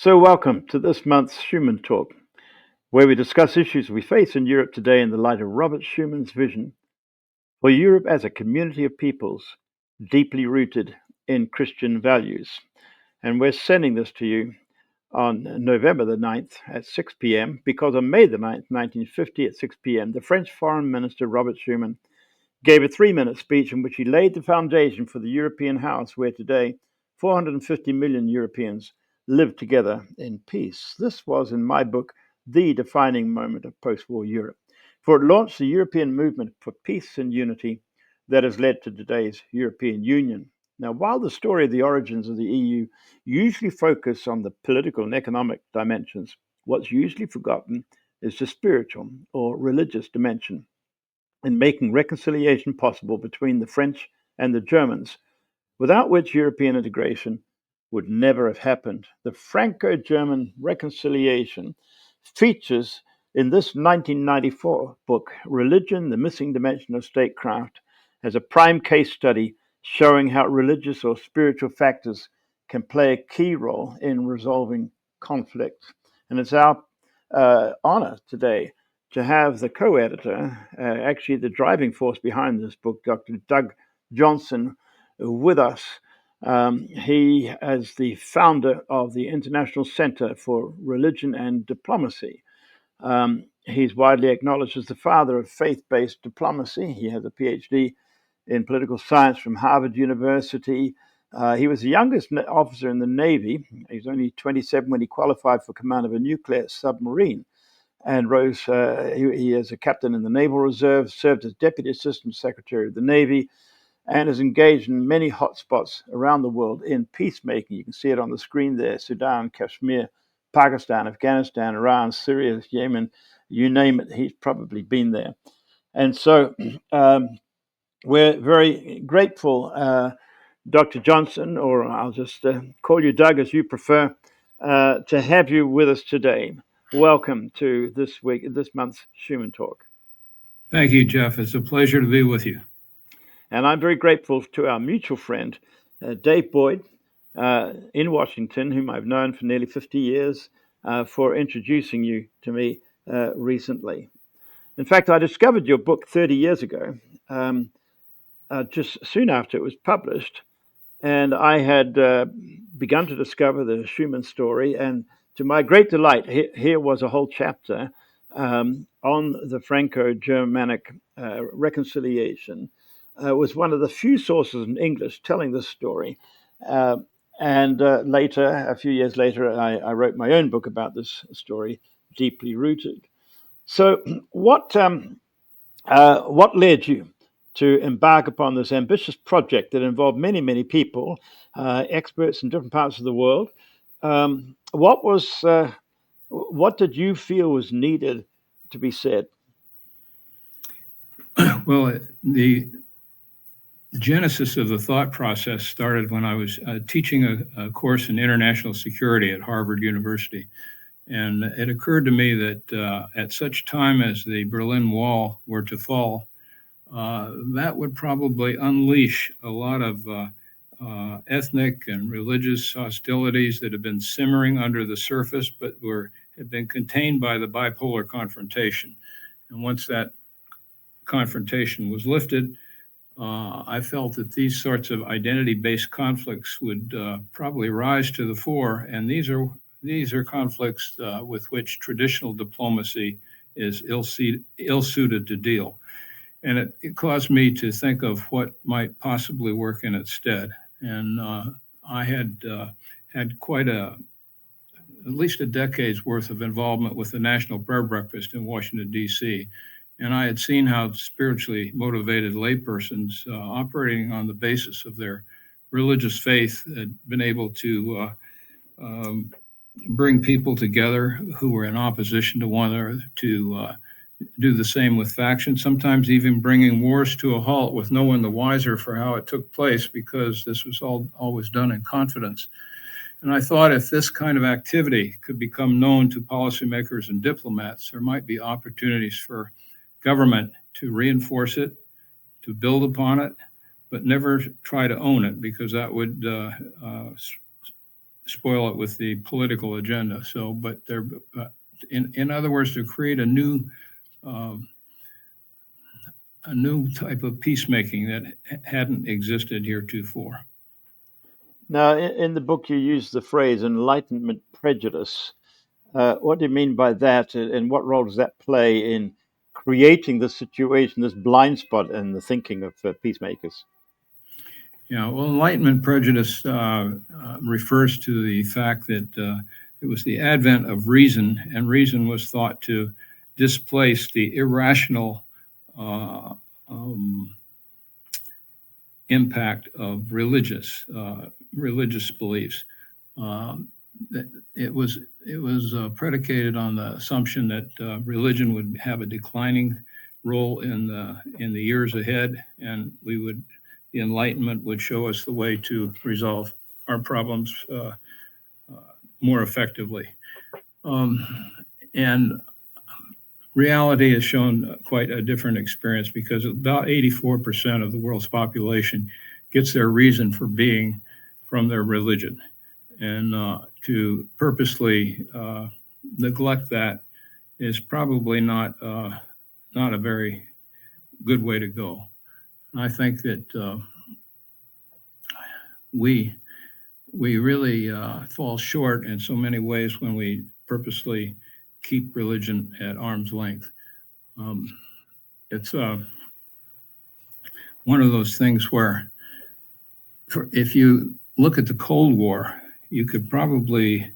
So, welcome to this month's Schuman Talk, where we discuss issues we face in Europe today in the light of Robert Schuman's vision for Europe as a community of peoples deeply rooted in Christian values. And we're sending this to you on November the 9th at 6 p.m. because on May the 9th, 1950 at 6 p.m., the French Foreign Minister Robert Schuman gave a 3-minute speech in which he laid the foundation for the European house where today 450 million Europeans live together in peace. This was, in my book, the defining moment of post-war Europe, for it launched the European movement for peace and unity that has led to today's European Union. Now, while the story of the origins of the EU usually focus on the political and economic dimensions, what's usually forgotten is the spiritual or religious dimension in making reconciliation possible between the French and the Germans, without which European integration would never have happened. The Franco German reconciliation features in this 1994 book, Religion, the Missing Dimension of Statecraft, as a prime case study showing how religious or spiritual factors can play a key role in resolving conflict. And it's our honor today to have the co-editor, actually the driving force behind this book, Dr. Doug Johnston, with us. He is the founder of the International Center for Religion and Diplomacy. He's widely acknowledged as the father of faith-based diplomacy. He has a PhD in political science from Harvard University. He was the youngest officer in the Navy. He was only 27 when he qualified for command of a nuclear submarine, and rose. He is a captain in the Naval Reserve, served as Deputy Assistant Secretary of the Navy, and is engaged in many hotspots around the world in peacemaking. You can see it on the screen there: Sudan, Kashmir, Pakistan, Afghanistan, Iran, Syria, Yemen, you name it, he's probably been there. And so we're very grateful, Dr. Johnson, or I'll just call you Doug as you prefer, to have you with us today. Welcome to this month's Schuman Talk. Thank you, Jeff. It's a pleasure to be with you. And I'm very grateful to our mutual friend, Dave Boyd, in Washington, whom I've known for nearly 50 years, for introducing you to me recently. In fact, I discovered your book 30 years ago, just soon after it was published, and I had begun to discover the Schuman story. And to my great delight, here was a whole chapter on the Franco-Germanic reconciliation. It was one of the few sources in English telling this story. And later, a few years later, I wrote my own book about this story, Deeply Rooted. So, what led you to embark upon this ambitious project that involved many, many people, experts in different parts of the world? What did you feel was needed to be said? Well, the genesis of the thought process started when I was teaching a course in international security at Harvard University. And it occurred to me that at such time as the Berlin Wall were to fall, that would probably unleash a lot of ethnic and religious hostilities that have been simmering under the surface, but had been contained by the bipolar confrontation. And once that confrontation was lifted, I felt that these sorts of identity-based conflicts would probably rise to the fore, and these are conflicts with which traditional diplomacy is ill-suited to deal. And it caused me to think of what might possibly work in its stead. And I had quite at least a decade's worth of involvement with the National Prayer Breakfast in Washington, D.C. And I had seen how spiritually motivated laypersons operating on the basis of their religious faith had been able to bring people together who were in opposition to one another, to do the same with factions, sometimes even bringing wars to a halt with no one the wiser for how it took place, because this was always done in confidence. And I thought if this kind of activity could become known to policymakers and diplomats, there might be opportunities for government to reinforce it, to build upon it, but never try to own it, because that would spoil it with the political agenda. So, but they're, in other words, to create a new type of peacemaking that hadn't existed heretofore. Now, in the book, you use the phrase Enlightenment prejudice. What do you mean by that, and what role does that play in creating the situation, this blind spot in the thinking of peacemakers? Yeah, well, Enlightenment prejudice refers to the fact that it was the advent of reason, and reason was thought to displace the irrational impact of religious beliefs. It was predicated on the assumption that religion would have a declining role in the years ahead, and the Enlightenment would show us the way to resolve our problems more effectively. And reality has shown quite a different experience, because about 84% of the world's population gets their reason for being from their religion. And to purposely neglect that is probably not a very good way to go. I think that we really fall short in so many ways when we purposely keep religion at arm's length. It's one of those things where, if you look at the Cold War, you could probably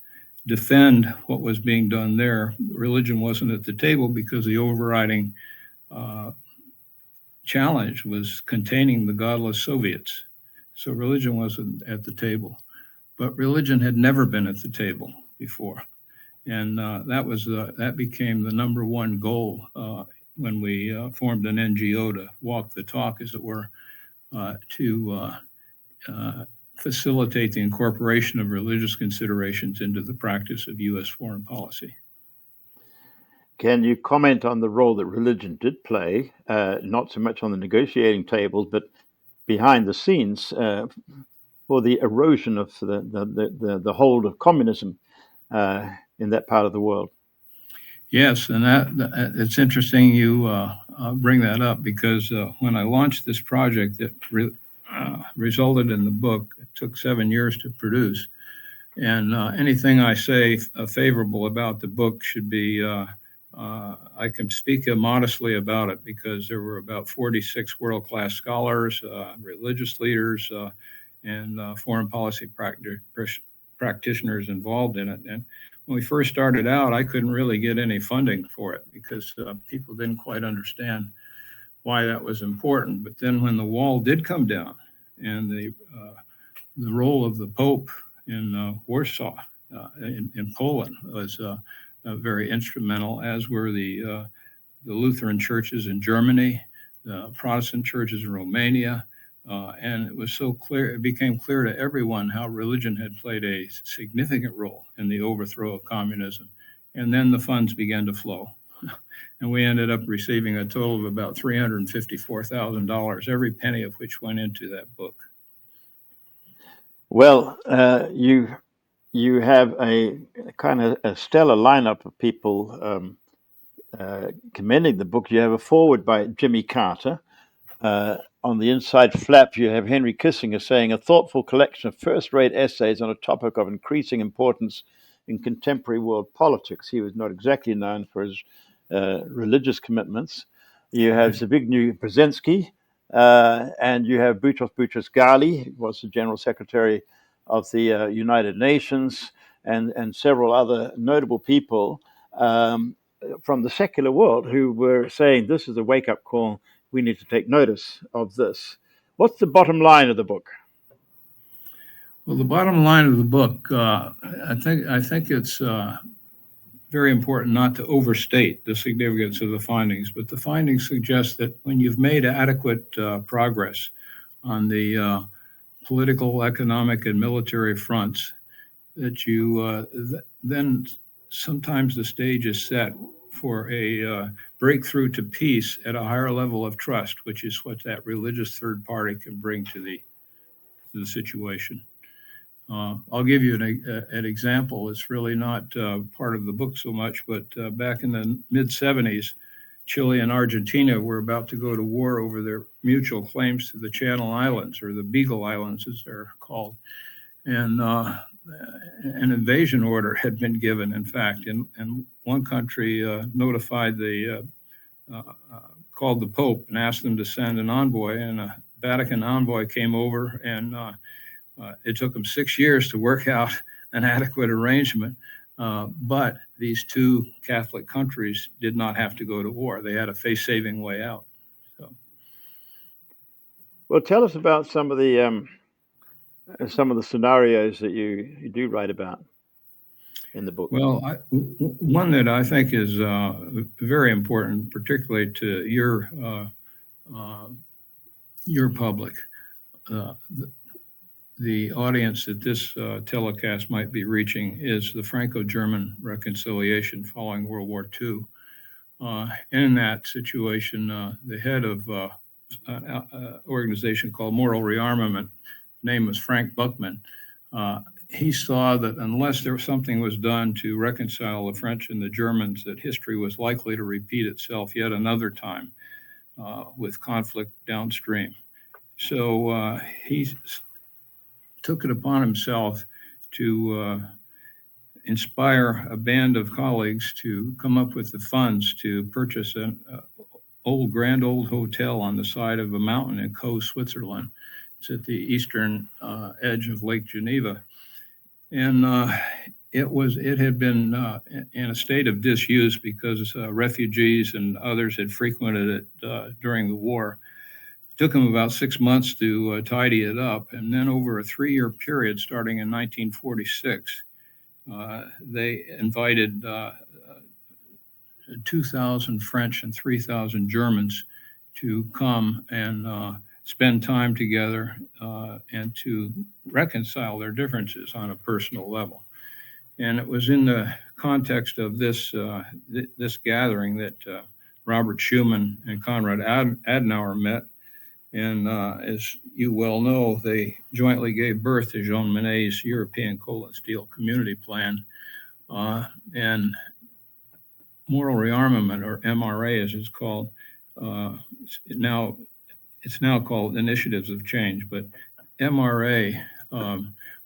defend what was being done there. Religion wasn't at the table because the overriding challenge was containing the godless Soviets. So religion wasn't at the table, but religion had never been at the table before. And that became the number one goal when we formed an NGO to walk the talk, as it were, to facilitate the incorporation of religious considerations into the practice of U.S. foreign policy. Can you comment on the role that religion did play, not so much on the negotiating tables, but behind the scenes, for the erosion of the hold of communism in that part of the world? Yes, and that it's interesting you bring that up, because when I launched this project that resulted in the book, it took 7 years to produce, and anything I say favorable about the book should be, I can speak immodestly about it, because there were about 46 world-class scholars, religious leaders, and foreign policy practitioners involved in it. And when we first started out, I couldn't really get any funding for it, because people didn't quite understand why that was important. But then when the wall did come down, and the role of the Pope in Warsaw, in Poland, was very instrumental, as were the Lutheran churches in Germany, the Protestant churches in Romania. And it was so clear, it became clear to everyone how religion had played a significant role in the overthrow of communism. And then the funds began to flow. And we ended up receiving a total of about $354,000, every penny of which went into that book. Well, you have a kind of a stellar lineup of people commending the book. You have a foreword by Jimmy Carter. On the inside flap, you have Henry Kissinger saying, "A thoughtful collection of first-rate essays on a topic of increasing importance in contemporary world politics." He was not exactly known for his religious commitments. You have Zbigniew Brzezinski, and you have Boutros Boutros-Ghali, who was the General Secretary of the United Nations, and several other notable people from the secular world who were saying, this is a wake-up call. We need to take notice of this. What's the bottom line of the book? Well, the bottom line of the book, I think it's very important not to overstate the significance of the findings, but the findings suggest that when you've made adequate progress on the political, economic, and military fronts, that you then sometimes the stage is set for a breakthrough to peace at a higher level of trust, which is what that religious third party can bring to the situation. I'll give you an example. It's really not part of the book so much, but back in the mid-70s, Chile and Argentina were about to go to war over their mutual claims to the Channel Islands, or the Beagle Islands as they're called. And an invasion order had been given, in fact, and one country notified called the Pope and asked them to send an envoy, and a Vatican envoy came over, and it took them 6 years to work out an adequate arrangement. But these two Catholic countries did not have to go to war. They had a face-saving way out. So, Well, tell us about some of the scenarios that you do write about in the book. Well, one that I think is very important, particularly to your public, the audience that this telecast might be reaching, is the Franco-German reconciliation following World War II. In that situation, the head of an organization called Moral Rearmament, name was Frank Buchmann. He saw that unless something was done to reconcile the French and the Germans, that history was likely to repeat itself yet another time with conflict downstream. So he took it upon himself to inspire a band of colleagues to come up with the funds to purchase an grand old hotel on the side of a mountain in Caux, Switzerland. It's at the eastern edge of Lake Geneva. And it had been in a state of disuse because refugees and others had frequented it during the war. It took them about 6 months to tidy it up. And then over a 3-year period, starting in 1946, they invited 2,000 French and 3,000 Germans to come and spend time together and to reconcile their differences on a personal level. And it was in the context of this gathering that Robert Schuman and Konrad Adenauer met. And as you well know, they jointly gave birth to Jean Monet's European Coal and Steel Community Plan. And Moral Rearmament, or MRA as it's called, it's now called Initiatives of Change, but MRA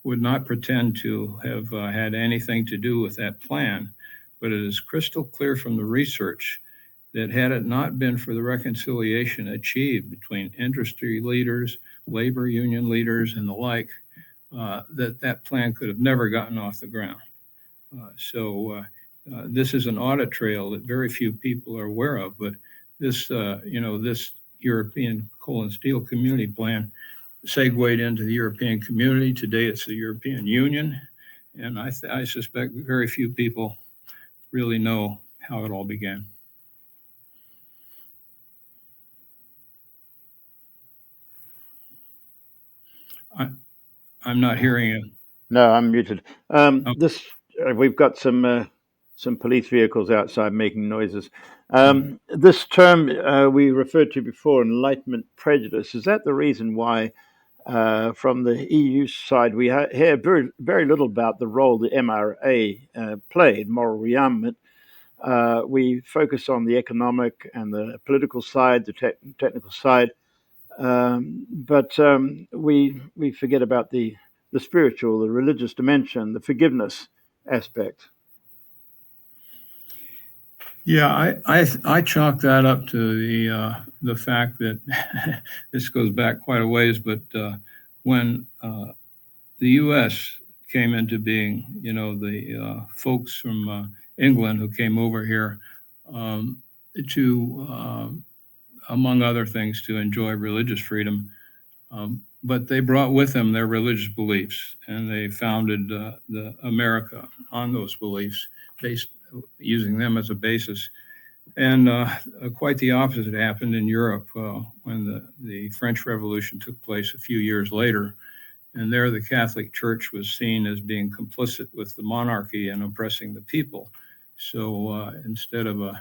would not pretend to have had anything to do with that plan, but it is crystal clear from the research that had it not been for the reconciliation achieved between industry leaders, labor union leaders, and the like, that plan could have never gotten off the ground. So this is an audit trail that very few people are aware of, but this European Coal and Steel Community Plan segued into the European Community. Today it's the European Union, and I suspect very few people really know how it all began. I'm not hearing it. No, I'm muted. We've got some police vehicles outside making noises. This term we referred to before, enlightenment prejudice, is that the reason why from the EU side we hear very, very little about the role the MRA played, moral rearmament? We focus on the economic and the political side, the technical side, but we forget about the spiritual, the religious dimension, the forgiveness aspect. Yeah, I chalk that up to the fact that this goes back quite a ways, but when the U.S. came into being, the folks from England who came over here to, among other things, to enjoy religious freedom, but they brought with them their religious beliefs, and they founded the America on those beliefs, using them as a basis. And quite the opposite happened in Europe when the French Revolution took place a few years later. And there the Catholic Church was seen as being complicit with the monarchy and oppressing the people. So instead of a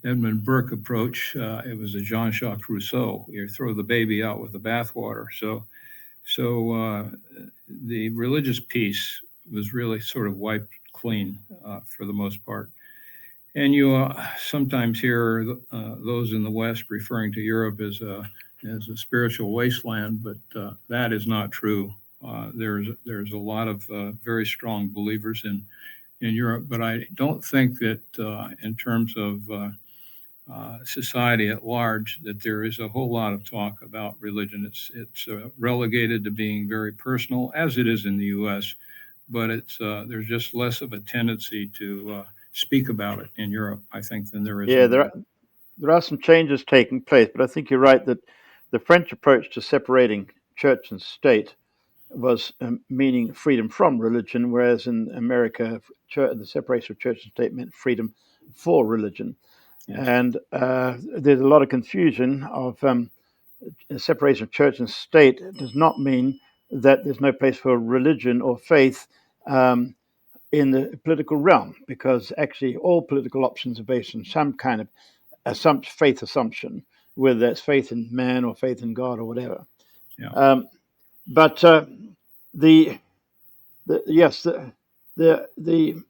Edmund Burke approach, it was a Jean-Jacques Rousseau. You throw the baby out with the bathwater. So So the religious piece was really sort of wiped clean for the most part. And you sometimes hear those in the West referring to Europe as a spiritual wasteland, but that is not true. There's a lot of very strong believers in Europe, but I don't think that in terms of society at large that there is a whole lot of talk about religion. It's relegated to being very personal, as it is in the U.S., but there's just less of a tendency to speak about it in Europe, I think, than there is Yeah, in the there are some changes taking place, but I think you're right that the French approach to separating church and state was meaning freedom from religion, whereas in America, the separation of church and state meant freedom for religion. Yes. And there's a lot of confusion of separation of church and state does not mean that there's no place for religion or faith in the political realm, because actually all political options are based on some kind of faith assumption, whether that's faith in man or faith in God or whatever. Yeah. But the yes, the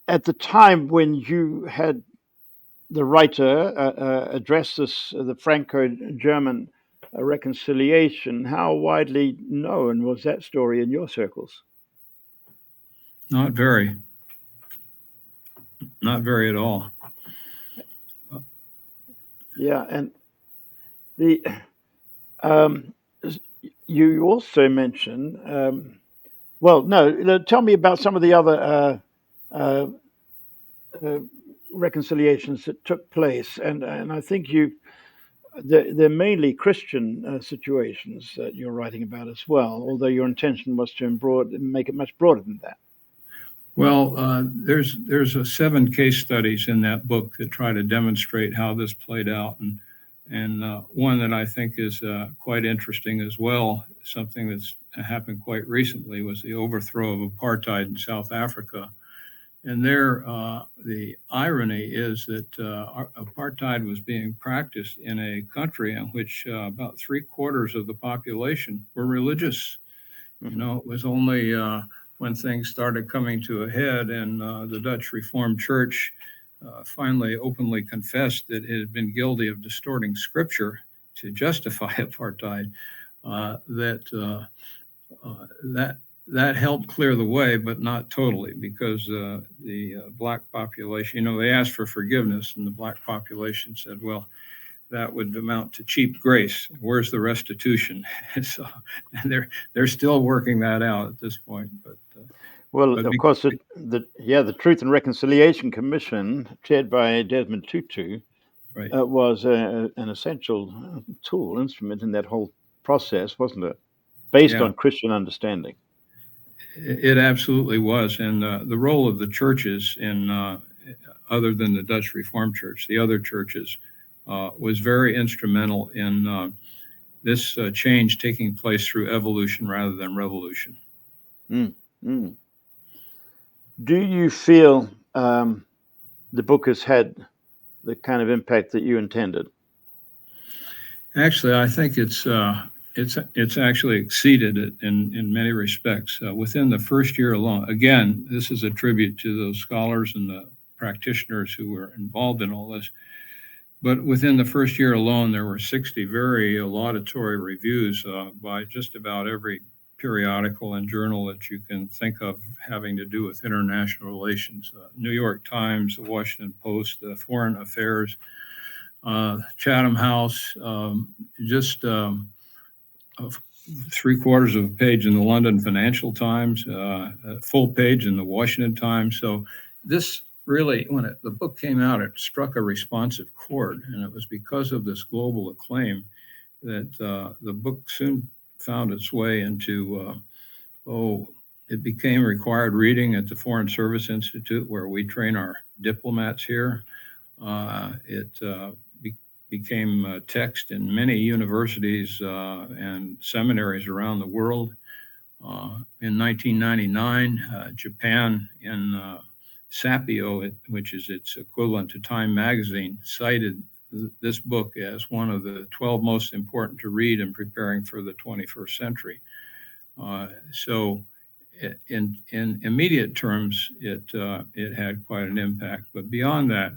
at the time when you had the writer address the Franco-German reconciliation, how widely known was that story in your circles? Not very. Not very at all. Yeah, and the you also mentioned. Well, no, tell me about some of the other reconciliations that took place, and I think they're mainly Christian situations that you're writing about as well, although your intention was to make it much broader than that. Well, there's 7 case studies in that book that try to demonstrate how this played out, and one that I think is quite interesting as well, something that's happened quite recently, was the overthrow of apartheid in South Africa. And there, the irony is that apartheid was being practiced in a country in which about 3/4 of the population were religious. You know, it was only when things started coming to a head and the Dutch Reformed Church finally openly confessed that it had been guilty of distorting scripture to justify apartheid, that helped clear the way, but not totally, because the black population, they asked for forgiveness, and the black population said, well, that would amount to cheap grace. Where's the restitution? So, and they're still working that out at this point. Well, of course, the Truth and Reconciliation Commission, chaired by Desmond Tutu, right. Was an essential instrument in that whole process, wasn't it? Based on Christian understanding. It absolutely was, and the role of the churches other than the Dutch Reformed Church, the other churches, was very instrumental in this change taking place through evolution rather than revolution. Mm, mm. Do you feel the book has had the kind of impact that you intended? Actually, I think it's actually exceeded it in many respects. Within the first year alone, again, this is a tribute to those scholars and the practitioners who were involved in all this. But within the first year alone, there were 60 very laudatory reviews by just about every periodical and journal that you can think of having to do with international relations. New York Times, the Washington Post, the Foreign Affairs, Chatham House, just 3/4 of a page in the London Financial Times, a full page in the Washington Times. So this really, when the book came out, it struck a responsive chord, and it was because of this global acclaim that the book soon found its way into, it became required reading at the Foreign Service Institute, where we train our diplomats here. It became text in many universities and seminaries around the world. In 1999, Japan in Sapio, which is its equivalent to Time magazine, cited this book as one of the 12 most important to read in preparing for the 21st century. So in immediate terms, it had quite an impact. But beyond that,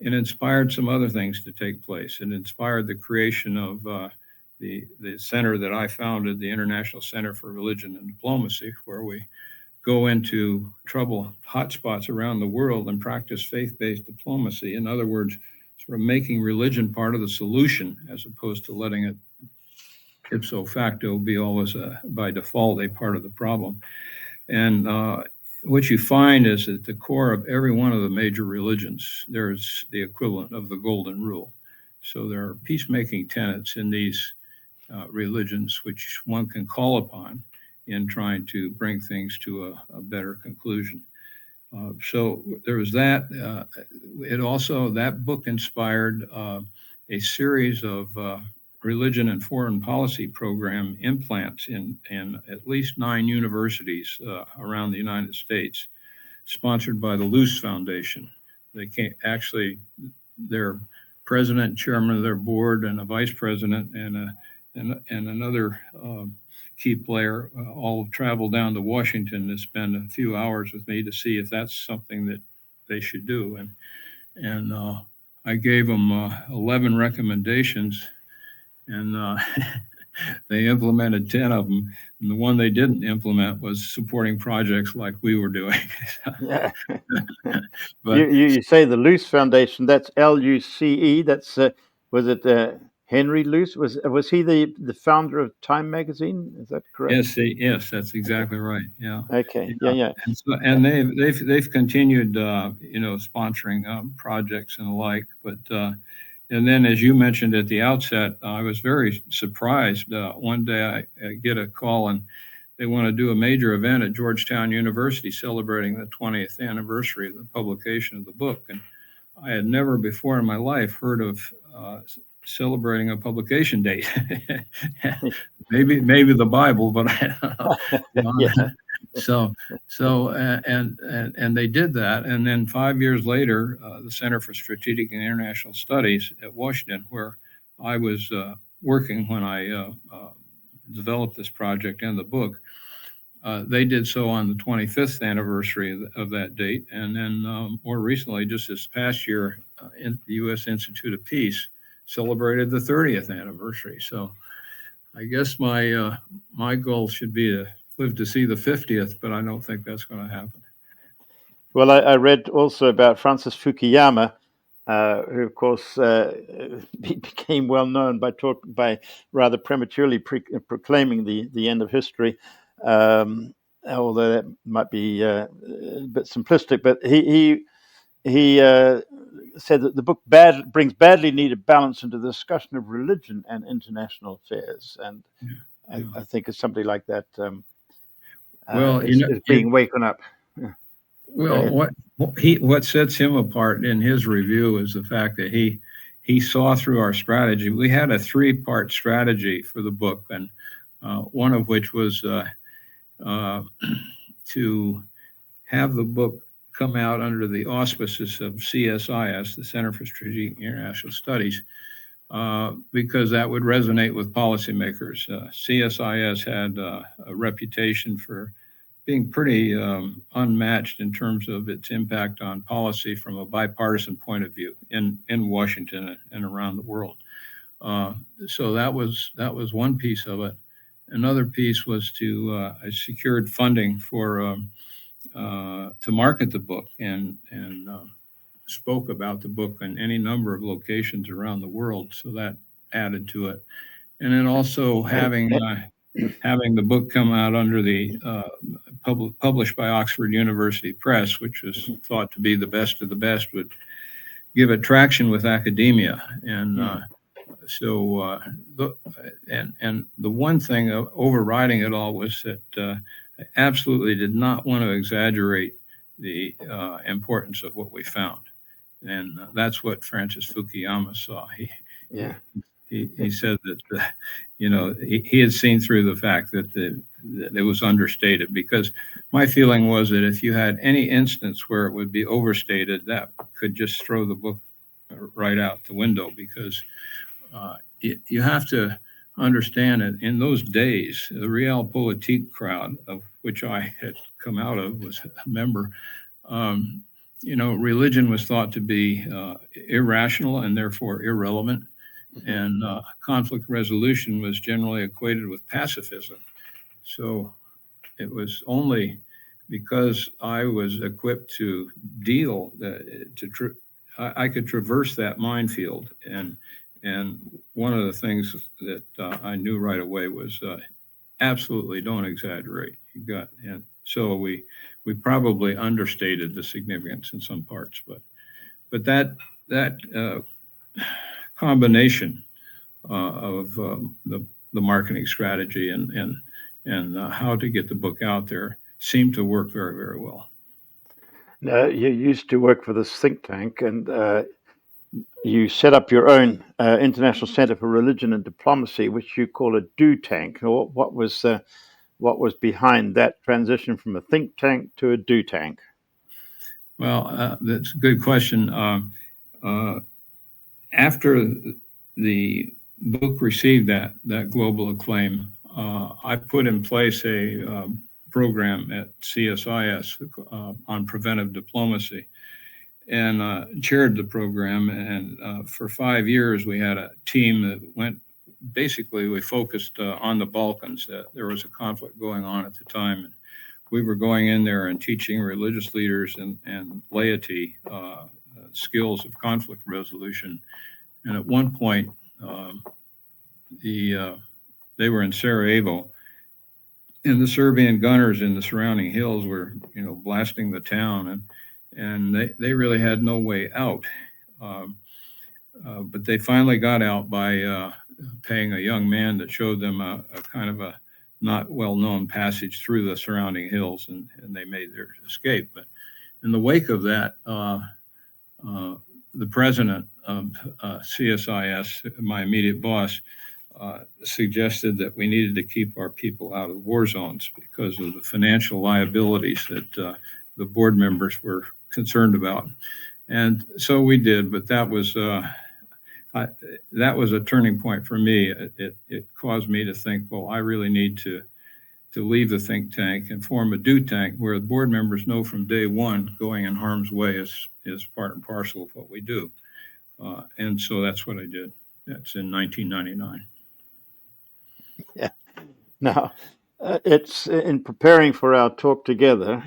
it inspired some other things to take place. It inspired the creation of the center that I founded, the International Center for Religion and Diplomacy, where we go into trouble hotspots around the world and practice faith-based diplomacy. In other words, sort of making religion part of the solution as opposed to letting it ipso facto be always by default a part of the problem. And what you find is at the core of every one of the major religions, there's the equivalent of the golden rule. So there are peacemaking tenets in these religions which one can call upon in trying to bring things to a better conclusion. So there was that. It also, that book inspired a series of religion and foreign policy program implants in at least 9 universities around the United States, sponsored by the Luce Foundation. They actually, their president, chairman of their board, and a vice president, and another key player all traveled down to Washington to spend a few hours with me to see if that's something that they should do. And I gave them 11 recommendations, and they implemented 10 of them. And the one they didn't implement was supporting projects like we were doing. Yeah. But you say the Luce Foundation, that's Luce. That's was it Henry Luce? Was he the founder of Time magazine? Is that correct? yes, that's exactly right. Yeah. Okay. Yeah. And they've continued, sponsoring projects and the like. But and then, as you mentioned at the outset, I was very surprised. One day I get a call, and they want to do a major event at Georgetown University celebrating the 20th anniversary of the publication of the book. And I had never before in my life heard of celebrating a publication date. maybe the Bible, but I don't know. Yeah. So and they did that, and then 5 years later, the Center for Strategic and International Studies at Washington, where I was working when I developed this project and the book, they did so on the 25th anniversary of that date, and then more recently, just this past year, the U.S. Institute of Peace celebrated the 30th anniversary. So I guess my goal should be to live to see the 50th, but I don't think that's going to happen. Well, I read also about Francis Fukuyama, who, of course, became well known by rather prematurely proclaiming the end of history. Although that might be a bit simplistic, but he said that the book brings badly needed balance into the discussion of religion and international affairs, and I think it's somebody like that. Is being waken up. Well, what sets him apart in his review is the fact that he saw through our strategy. We had a 3-part strategy for the book, and one of which was to have the book come out under the auspices of CSIS, the Center for Strategic International Studies, because that would resonate with policymakers. CSIS had a reputation for being pretty unmatched in terms of its impact on policy from a bipartisan point of view in Washington and around the world. So that was one piece of it. Another piece was I secured funding for to market the book and spoke about the book in any number of locations around the world. So that added to it. And then also having the book come out under the published by Oxford University Press, which was thought to be the best of the best, would give it traction with academia. And and the one thing overriding it all was that I absolutely did not want to exaggerate the importance of what we found. And that's what Francis Fukuyama saw. He said that, he had seen through the fact that it was understated, because my feeling was that if you had any instance where it would be overstated, that could just throw the book right out the window, because you have to understand it. In those days, the realpolitik crowd, of which I had come out of, was a member. Religion was thought to be irrational and therefore irrelevant, and conflict resolution was generally equated with pacifism. So it was only because I was equipped to deal I could traverse that minefield, and one of the things that I knew right away was absolutely don't exaggerate. And so we probably understated the significance in some parts, but that combination of the marketing strategy and how to get the book out there seemed to work very, very well. Now, you used to work for this think tank, and you set up your own International Center for Religion and Diplomacy, which you call a do tank. What was behind that transition from a think tank to a do tank? Well, that's a good question. After the book received that global acclaim, I put in place a program at CSIS on preventive diplomacy, and chaired the program. And for 5 years, we had a team that went. Basically, we focused on the Balkans. There was a conflict going on at the time, and we were going in there and teaching religious leaders and laity skills of conflict resolution. And at one point, they were in Sarajevo, and the Serbian gunners in the surrounding hills were, blasting the town, and they really had no way out. But they finally got out by paying a young man that showed them a kind of a not well-known passage through the surrounding hills, and they made their escape. But in the wake of that, the president of CSIS, my immediate boss, suggested that we needed to keep our people out of war zones because of the financial liabilities that the board members were concerned about. And so we did, but that was a turning point for me. It caused me to think, well, I really need to leave the think tank and form a do tank where the board members know from day one going in harm's way is part and parcel of what we do. And so that's what I did. That's in 1999. Yeah. Now, it's in preparing for our talk together,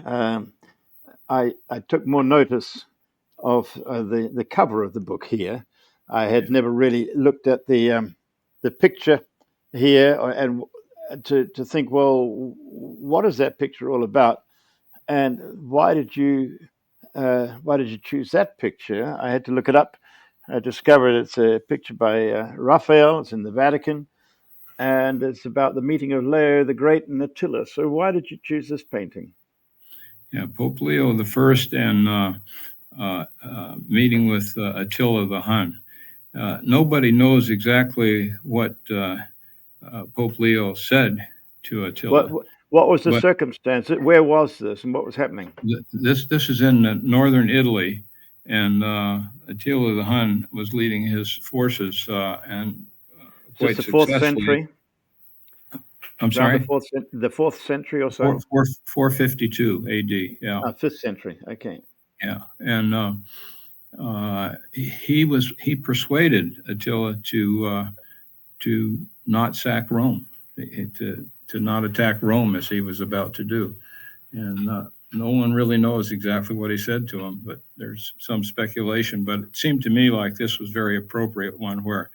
I took more notice of the cover of the book here. I had never really looked at the picture here, and to think, well, what is that picture all about, and why did you choose that picture? I had to look it up. I discovered it's a picture by Raphael. It's in the Vatican, and it's about the meeting of Leo the Great and Attila. So why did you choose this painting? Yeah, Pope Leo the First and meeting with Attila the Hun. Nobody knows exactly what Pope Leo said to Attila. What was the circumstance? Where was this, and what was happening? This is in northern Italy, and Attila the Hun was leading his forces and quite successfully. The 4th century? I'm sorry? The 4th century or so? 452 AD, yeah. 5th century, okay. Yeah, and he persuaded Attila to not sack Rome, to not attack Rome as he was about to do, and no one really knows exactly what he said to him, but there's some speculation. But it seemed to me like this was very appropriate one, where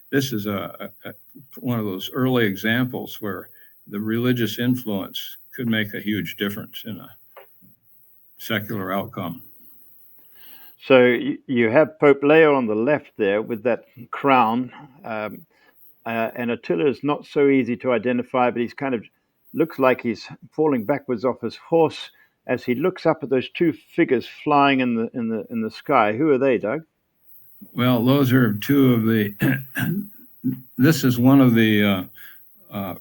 this is one of those early examples where the religious influence could make a huge difference in a secular outcome. So you have Pope Leo on the left there with that crown, and Attila is not so easy to identify, but he's kind of looks like he's falling backwards off his horse as he looks up at those two figures flying in the sky. Who are they, Doug? Well, those are two of the. This is one of the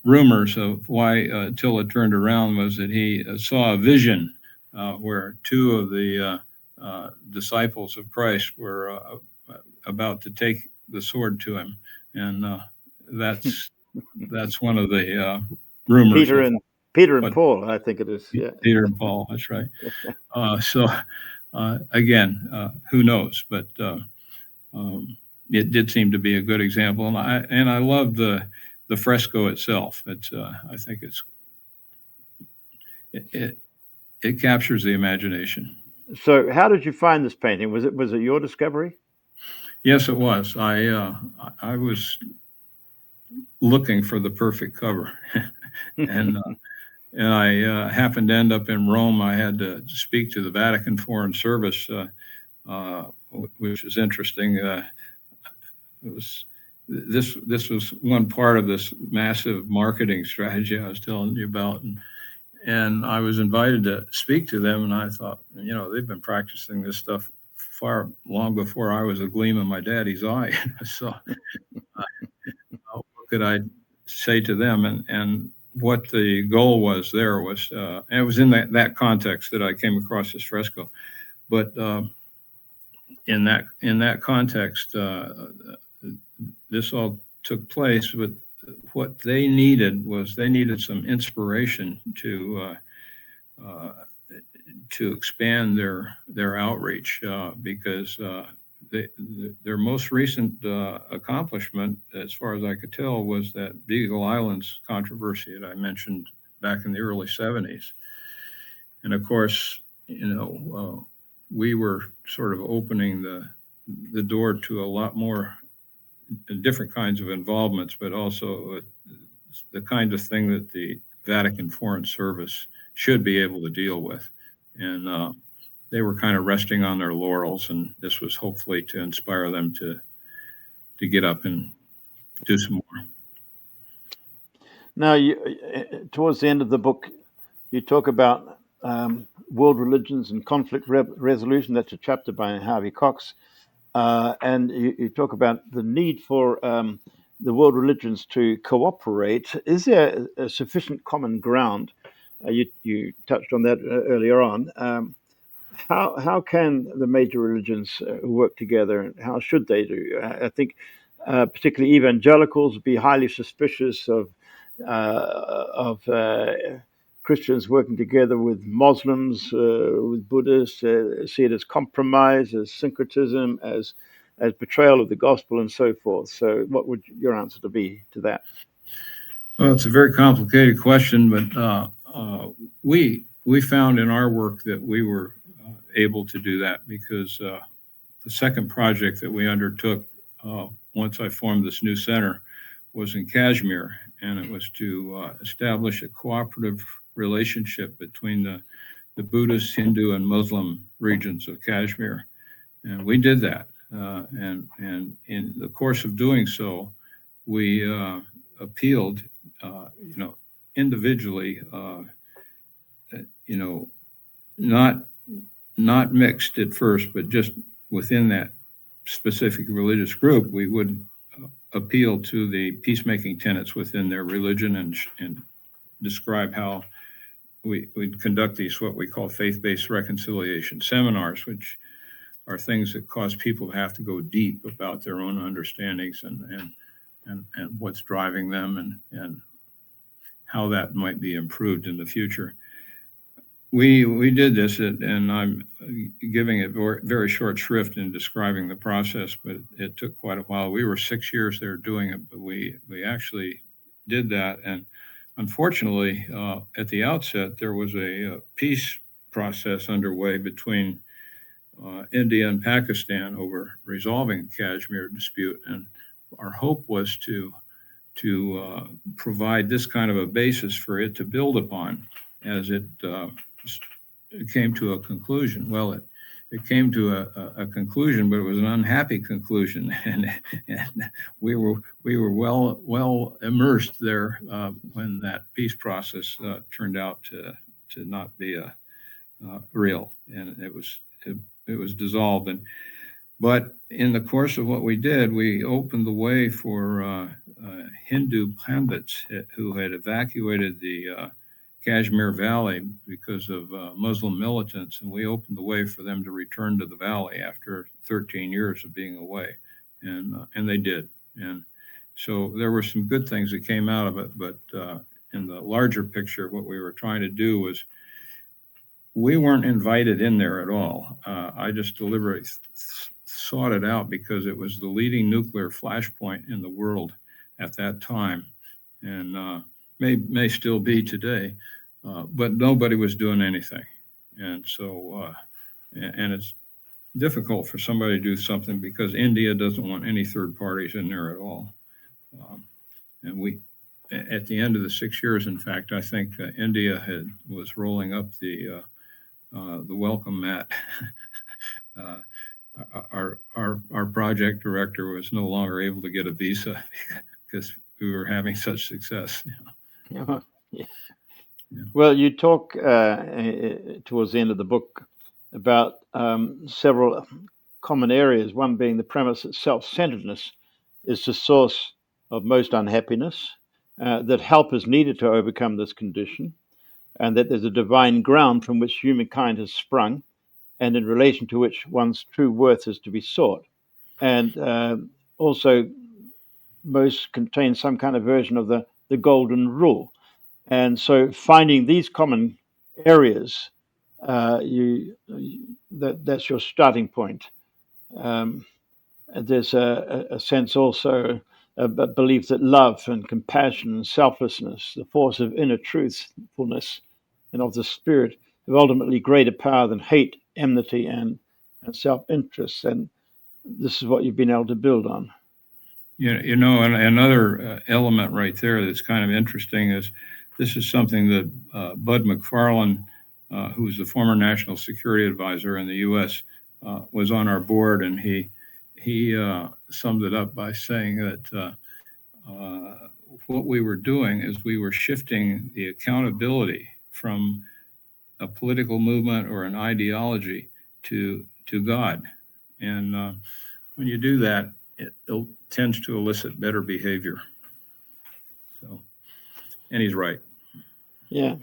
rumors of why Attila turned around, was that he saw a vision where two of the disciples of Christ were about to take the sword to him, and that's one of the rumors of Peter and what Paul, I think it is. Yeah. Peter and Paul. That's right. So again, who knows? But it did seem to be a good example, and I love the fresco itself. It's I think it captures the imagination. So, how did you find this painting? Was it your discovery? Yes, it was. I was looking for the perfect cover, and I happened to end up in Rome. I had to speak to the Vatican Foreign Service, which is interesting. It was this was one part of this massive marketing strategy I was telling you about, and I was invited to speak to them, and I thought, they've been practicing this stuff far long before I was a gleam in my daddy's eye. So what could I say to them? And what the goal was there was, and it was in that context that I came across this fresco. But in that context, this all took place. But what they needed some inspiration to expand their outreach, because their most recent accomplishment, as far as I could tell, was that Beagle Islands controversy that I mentioned back in the early 70s. And of course, we were sort of opening the door to a lot more different kinds of involvements, but also the kind of thing that the Vatican Foreign Service should be able to deal with. And they were kind of resting on their laurels, and this was hopefully to inspire them to get up and do some more. Now, towards the end of the book, you talk about world religions and conflict resolution. That's a chapter by Harvey Cox. And you talk about the need for the world religions to cooperate. Is there a sufficient common ground? You touched on that earlier on. How can the major religions work together, and how should they do? I think particularly evangelicals be highly suspicious of Christians working together with Muslims, with Buddhists, see it as compromise, as syncretism, as betrayal of the gospel, and so forth. So, what would your answer to be to that? Well, it's a very complicated question, but we found in our work that we were able to do that, because the second project that we undertook once I formed this new center was in Kashmir, and it was to establish a cooperative relationship between the Buddhist, Hindu, and Muslim regions of Kashmir. And we did that. And in the course of doing so, we appealed, individually, not mixed at first, but just within that specific religious group, we would appeal to the peacemaking tenets within their religion and describe how we'd conduct these, what we call faith-based reconciliation seminars, which are things that cause people to have to go deep about their own understandings and what's driving them and how that might be improved in the future. We did this, and I'm giving it very short shrift in describing the process, but it took quite a while. We were 6 years there doing it, but we actually did that. And unfortunately, at the outset, there was a peace process underway between India and Pakistan over resolving the Kashmir dispute. And our hope was to provide this kind of a basis for it to build upon as it came to a conclusion. Well, it came to a conclusion, but it was an unhappy conclusion, and we were well immersed there when that peace process turned out to not be real, and it was dissolved. But in the course of what we did, we opened the way for Hindu pandits who had evacuated the Kashmir Valley because of Muslim militants, and we opened the way for them to return to the valley after 13 years of being away, and they did. And so there were some good things that came out of it, but in the larger picture, what we were trying to do was we weren't invited in there at all. I just deliberately sought it out because it was the leading nuclear flashpoint in the world at that time, and may still be today. But nobody was doing anything, and so and it's difficult for somebody to do something because India doesn't want any third parties in there at all. And we, at the end of the 6 years, in fact, I think India was rolling up the welcome mat. Our project director was no longer able to get a visa because we were having such success. Yeah. Well, you talk towards the end of the book about several common areas, one being the premise that self-centeredness is the source of most unhappiness, that help is needed to overcome this condition, and that there's a divine ground from which humankind has sprung, and in relation to which one's true worth is to be sought. And also, most contain some kind of version of the golden rule. And so finding these common areas, that's your starting point. There's a sense also, a belief that love and compassion and selflessness, the force of inner truthfulness and of the spirit, have ultimately greater power than hate, enmity, and self-interest. And this is what you've been able to build on. You know, and another element right there that's kind of interesting is this is something that Bud McFarlane, who's the former national security advisor in the U.S., was on our board, and he summed it up by saying that what we were doing is we were shifting the accountability from a political movement or an ideology to God, and when you do that, it tends to elicit better behavior. So, and he's right. Yeah.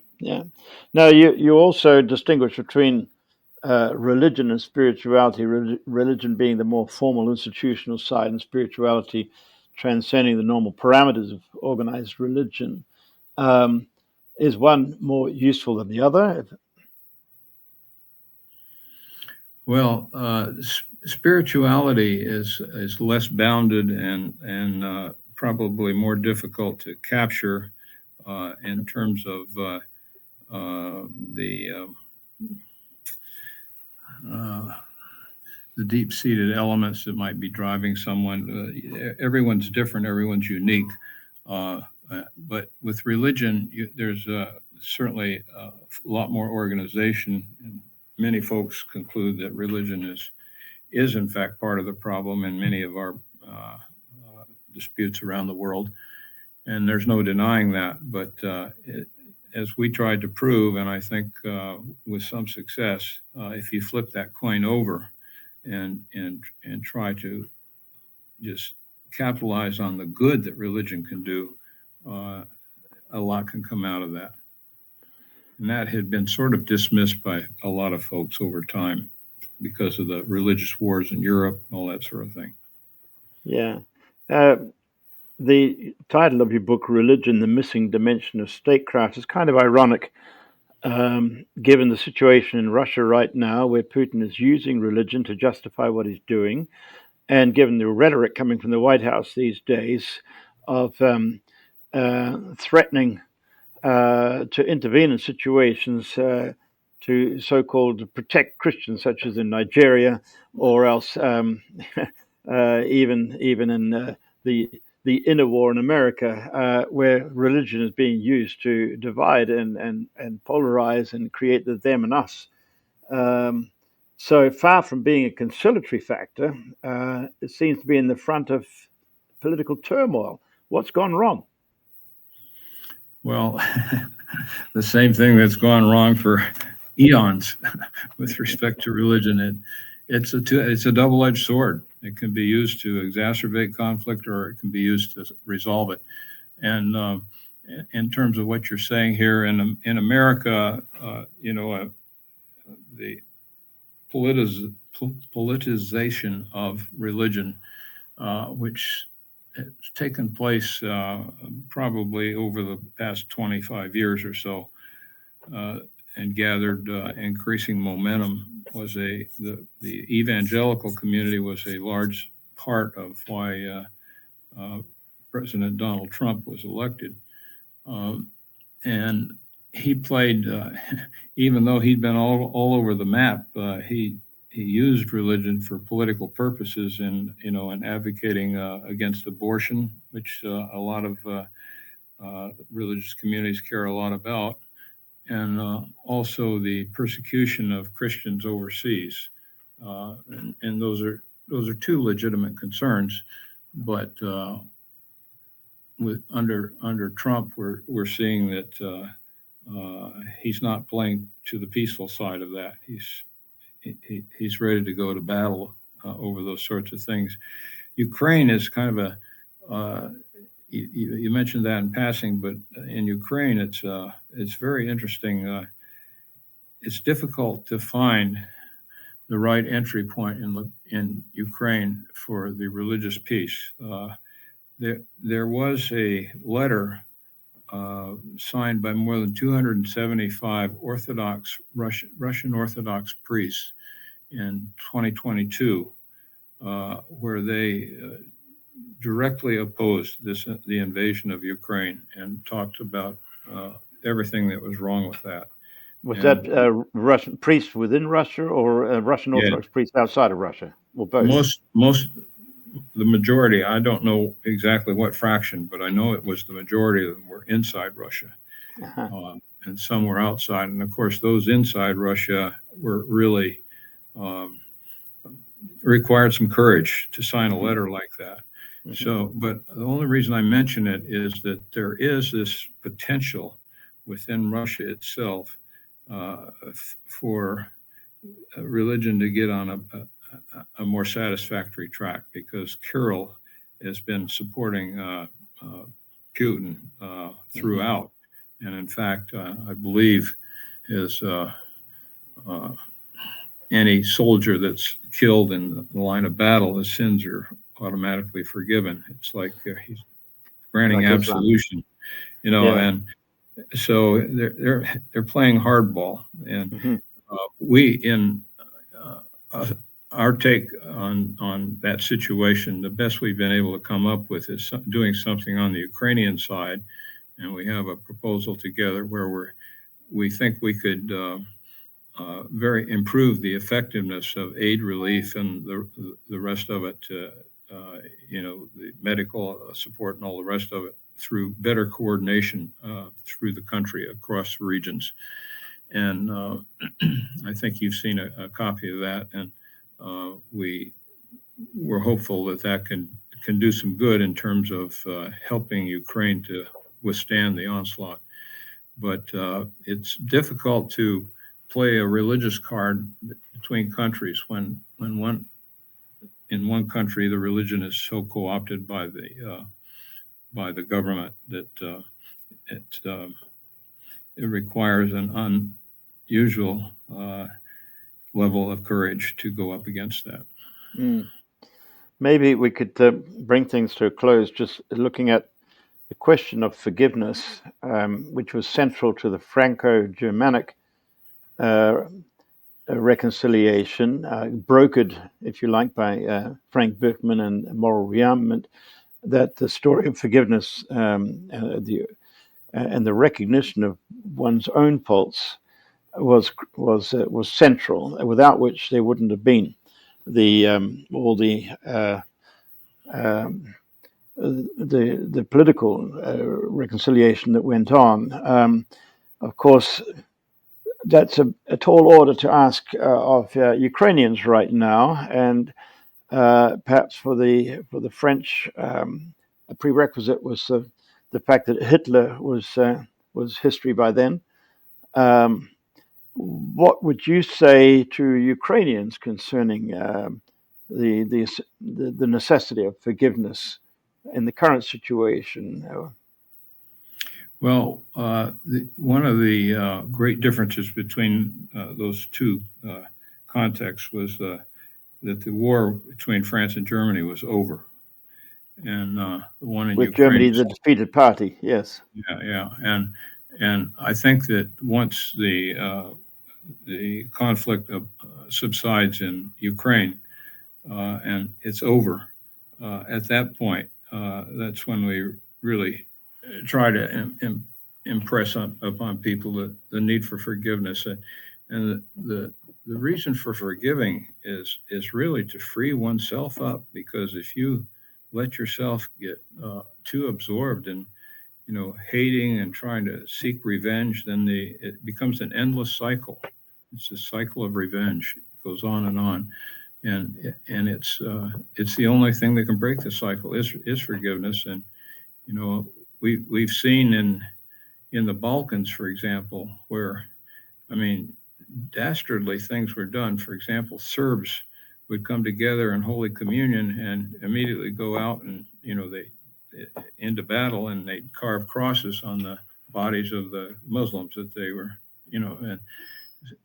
Now, you also distinguish between religion and spirituality, religion being the more formal institutional side, and spirituality transcending the normal parameters of organized religion. Is one more useful than the other? Well, spirituality is less bounded and probably more difficult to capture in terms of the deep-seated elements that might be driving someone. Everyone's different, everyone's unique. But with religion, there's certainly a lot more organization. And many folks conclude that religion is in fact part of the problem in many of our disputes around the world. And there's no denying that. But as we tried to prove, and I think with some success, if you flip that coin over and try to just capitalize on the good that religion can do, a lot can come out of that. And that had been sort of dismissed by a lot of folks over time because of the religious wars in Europe, all that sort of thing. Yeah. The title of your book, Religion, the Missing Dimension of Statecraft, is kind of ironic, given the situation in Russia right now, where Putin is using religion to justify what he's doing, and given the rhetoric coming from the White House these days of threatening to intervene in situations to so-called protect Christians, such as in Nigeria, or else even in the inner war in America, where religion is being used to divide and polarize and create the them and us. So far from being a conciliatory factor, it seems to be in the front of political turmoil. What's gone wrong? Well, the same thing that's gone wrong for eons with respect to religion. It's a double-edged sword. It can be used to exacerbate conflict, or it can be used to resolve it. And in terms of what you're saying here in America, the politicization of religion, which has taken place probably over the past 25 years or so, and gathered increasing momentum, was the evangelical community was a large part of why President Donald Trump was elected. And he played, even though he'd been all over the map, he used religion for political purposes, and in advocating against abortion, which a lot of religious communities care a lot about, and also the persecution of Christians overseas, and those are two legitimate concerns, but under Trump, we're seeing that he's not playing to the peaceful side of that. He's ready to go to battle over those sorts of things. Ukraine is kind of you mentioned that in passing, but in Ukraine, it's very interesting. It's difficult to find the right entry point in Ukraine for the religious peace. There was a letter signed by more than 275 Russian Orthodox priests in 2022, where they directly opposed the invasion of Ukraine and talked about everything that was wrong with that. Was that Russian priests within Russia or Russian Orthodox priests outside of Russia, or both? The majority, I don't know exactly what fraction, but I know it was the majority of them were inside Russia, and some were outside. And of course, those inside Russia were really required some courage to sign a letter like that. Mm-hmm. So, but the only reason I mention it is that there is this potential within Russia itself for religion to get on a more satisfactory track, because Kirill has been supporting Putin throughout, and in fact, I believe any soldier that's killed in the line of battle, his sins are automatically forgiven. It's like he's granting absolution, and so they're playing hardball, and we in our take on that situation, the best we've been able to come up with is doing something on the Ukrainian side, and we have a proposal together where we think we could very improve the effectiveness of aid relief and the rest of it, the medical support and all the rest of it, through better coordination through the country across regions. And I think you've seen a copy of that, and we're hopeful that can do some good in terms of helping Ukraine to withstand the onslaught. But it's difficult to play a religious card between countries when in one country the religion is so co-opted by the government that it requires an unusual level of courage to go up against that. Maybe we could bring things to a close just looking at the question of forgiveness, which was central to the Franco-Germanic reconciliation, brokered, if you like, by Frank Berkman and Moral Rearmament, that the story of forgiveness and the recognition of one's own faults was central, without which there wouldn't have been all the political reconciliation that went on. Of course, that's a tall order to ask of Ukrainians right now, and perhaps for the French, a prerequisite was the fact that Hitler was history by then. What would you say to Ukrainians concerning the necessity of forgiveness in the current situation? Well, one of the great differences between those two contexts was that the war between France and Germany was over, and the one in With Ukraine Germany was, the defeated party, yes. yeah, yeah, and I think that once the conflict subsides in Ukraine and it's over, at that point, that's when we really try to impress upon people the need for forgiveness, and the reason for forgiving is really to free oneself up, because if you let yourself get too absorbed in hating and trying to seek revenge, then it becomes an endless cycle. It's a cycle of revenge. It goes on and on, and it's the only thing that can break the cycle is forgiveness. And we've seen in the Balkans, for example, where, I mean, dastardly things were done. For example, Serbs would come together in Holy Communion and immediately go out and they into battle, and they'd carve crosses on the bodies of the Muslims that they were, and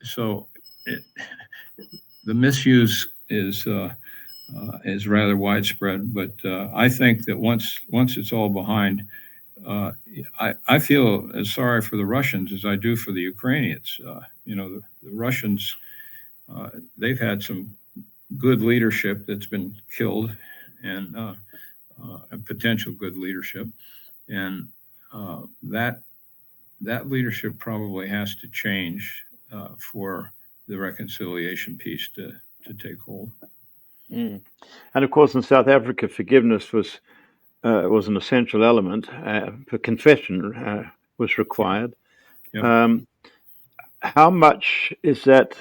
so it, the misuse is rather widespread. But I think that once it's all behind, I feel as sorry for the Russians as I do for the Ukrainians. The Russians, they've had some good leadership that's been killed, and potential good leadership, and that leadership probably has to change for the reconciliation piece to take hold. Mm. And of course, in South Africa, forgiveness was an essential element. For confession was required. Yep. How much is that?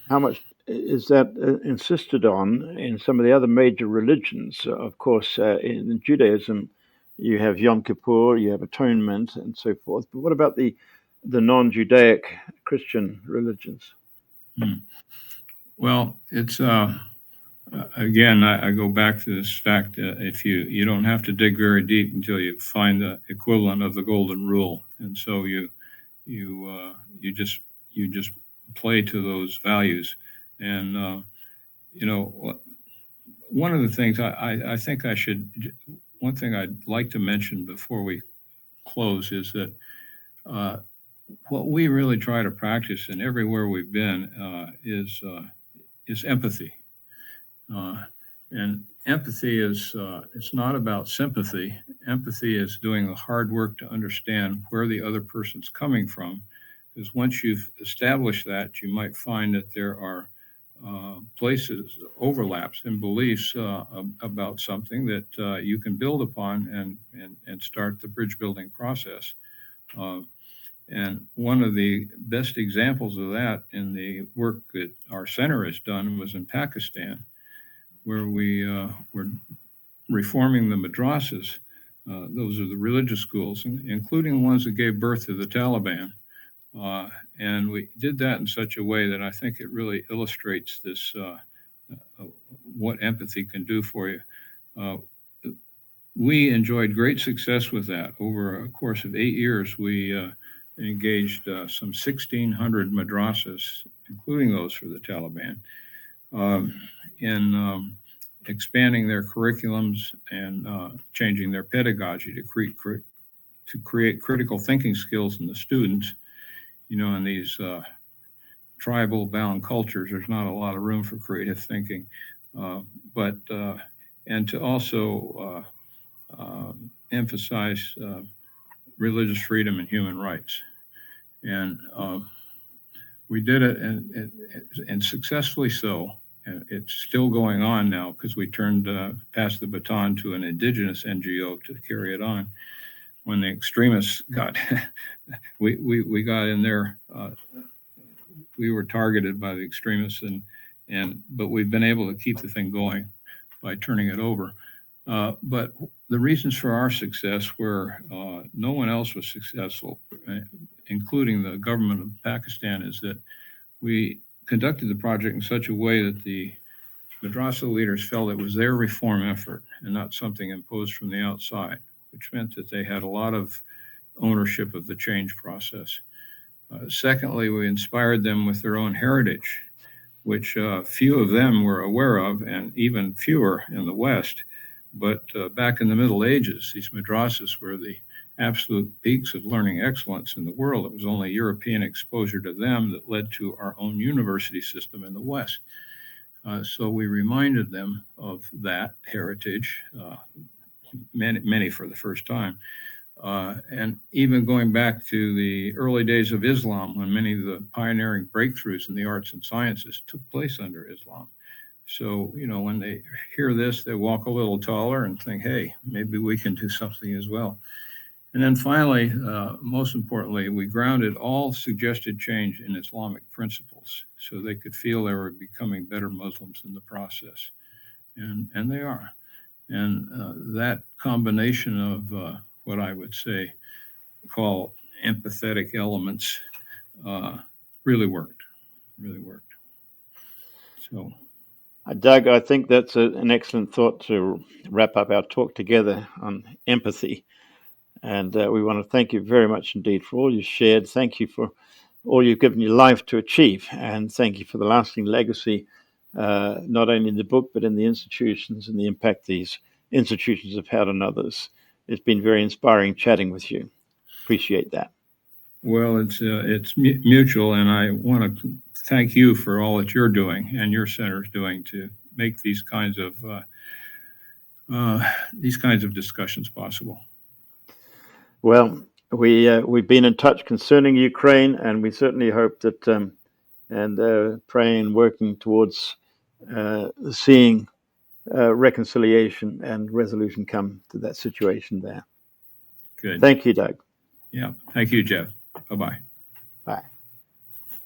How much is that insisted on in some of the other major religions? Of course, in Judaism, you have Yom Kippur, you have atonement, and so forth. But what about the non-Judaic Christian religions? Well, it's again, I go back to this fact that if you don't have to dig very deep until you find the equivalent of the golden rule, and so you just play to those values. And one of the things I think one thing I'd like to mention before we close is that what we really try to practice in everywhere we've been is empathy. And empathy is it's not about sympathy. Empathy is doing the hard work to understand where the other person's coming from. Because once you've established that, you might find that there are places, overlaps in beliefs about something that you can build upon and start the bridge building process. And one of the best examples of that in the work that our center has done was in Pakistan, where we were reforming the madrasas. Those are the religious schools, including the ones that gave birth to the Taliban. And we did that in such a way that I think it really illustrates this, what empathy can do for you. We enjoyed great success with that. Over a course of 8 years, we engaged some 1,600 madrasas, including those for the Taliban, in expanding their curriculums and changing their pedagogy to create critical thinking skills in the students. In these tribal bound cultures, there's not a lot of room for creative thinking, and to also emphasize religious freedom and human rights. And we did it, and successfully so. And it's still going on now because we passed the baton to an indigenous NGO to carry it on. When the extremists got, we got in there. We were targeted by the extremists, but we've been able to keep the thing going by turning it over. But the reasons for our success where no one else was successful, including the government of Pakistan, is that we conducted the project in such a way that the madrasa leaders felt it was their reform effort and not something imposed from the outside, which meant that they had a lot of ownership of the change process. Secondly, we inspired them with their own heritage, which few of them were aware of, and even fewer in the West. But back in the Middle Ages, these madrasas were the absolute peaks of learning excellence in the world. It was only European exposure to them that led to our own university system in the West. So we reminded them of that heritage, many for the first time. And even going back to the early days of Islam, when many of the pioneering breakthroughs in the arts and sciences took place under Islam. So, when they hear this, they walk a little taller and think, hey, maybe we can do something as well. And then finally, most importantly, we grounded all suggested change in Islamic principles so they could feel they were becoming better Muslims in the process. And they are. And that combination of what I would say call empathetic elements really worked. So, Doug, I think that's an excellent thought to wrap up our talk together on empathy. And we want to thank you very much indeed for all you shared. Thank you for all you've given your life to achieve. And thank you for the lasting legacy, not only in the book, but in the institutions and the impact these institutions have had on others. It's been very inspiring chatting with you. Appreciate that. Well, it's mutual, and I want to thank you for all that you're doing and your center's doing to make these kinds of discussions possible. Well, we've been in touch concerning Ukraine, and we certainly hope that and praying and working towards seeing reconciliation and resolution come to that situation there. Good. Thank you, Doug. Yeah. Thank you, Jeff. Bye-bye.